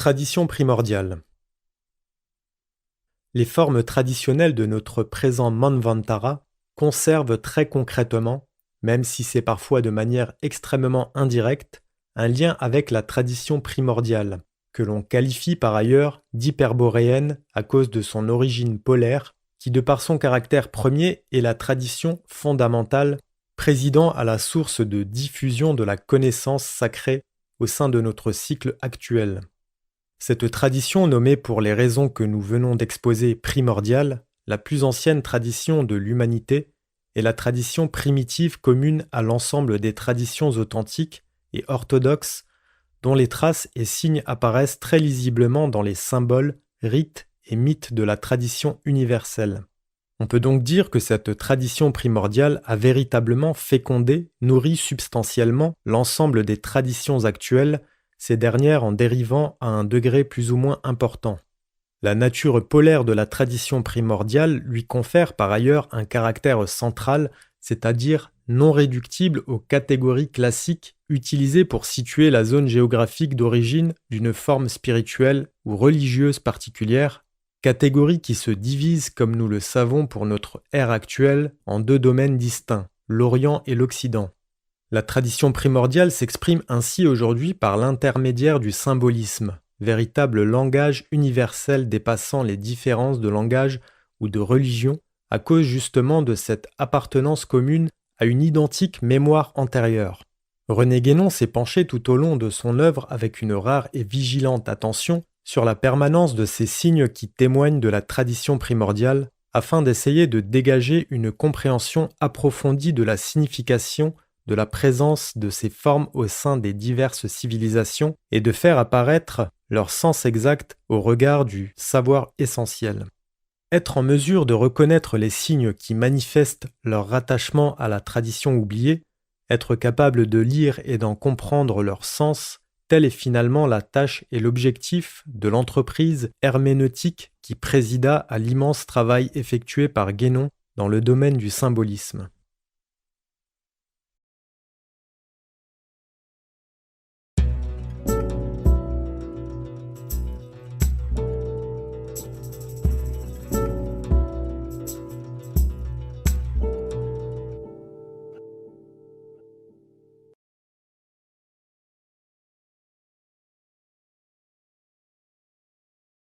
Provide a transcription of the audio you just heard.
Tradition primordiale. Les formes traditionnelles de notre présent Manvantara conservent très concrètement, même si c'est parfois de manière extrêmement indirecte, un lien avec la tradition primordiale, que l'on qualifie par ailleurs d'hyperboréenne à cause de son origine polaire, qui de par son caractère premier est la tradition fondamentale présidant à la source de diffusion de la connaissance sacrée au sein de notre cycle actuel. Cette tradition nommée pour les raisons que nous venons d'exposer primordiale, la plus ancienne tradition de l'humanité, est la tradition primitive commune à l'ensemble des traditions authentiques et orthodoxes dont les traces et signes apparaissent très lisiblement dans les symboles, rites et mythes de la tradition universelle. On peut donc dire que cette tradition primordiale a véritablement fécondé, nourri substantiellement l'ensemble des traditions actuelles, ces dernières en dérivant à un degré plus ou moins important. La nature polaire de la tradition primordiale lui confère par ailleurs un caractère central, c'est-à-dire non réductible aux catégories classiques utilisées pour situer la zone géographique d'origine d'une forme spirituelle ou religieuse particulière, catégorie qui se divise, comme nous le savons pour notre ère actuelle, en deux domaines distincts, l'Orient et l'Occident. La tradition primordiale s'exprime ainsi aujourd'hui par l'intermédiaire du symbolisme, véritable langage universel dépassant les différences de langage ou de religion à cause justement de cette appartenance commune à une identique mémoire antérieure. René Guénon s'est penché tout au long de son œuvre avec une rare et vigilante attention sur la permanence de ces signes qui témoignent de la tradition primordiale afin d'essayer de dégager une compréhension approfondie de la signification de la présence de ces formes au sein des diverses civilisations et de faire apparaître leur sens exact au regard du savoir essentiel. Être en mesure de reconnaître les signes qui manifestent leur rattachement à la tradition oubliée, être capable de lire et d'en comprendre leur sens, telle est finalement la tâche et l'objectif de l'entreprise herméneutique qui présida à l'immense travail effectué par Guénon dans le domaine du symbolisme.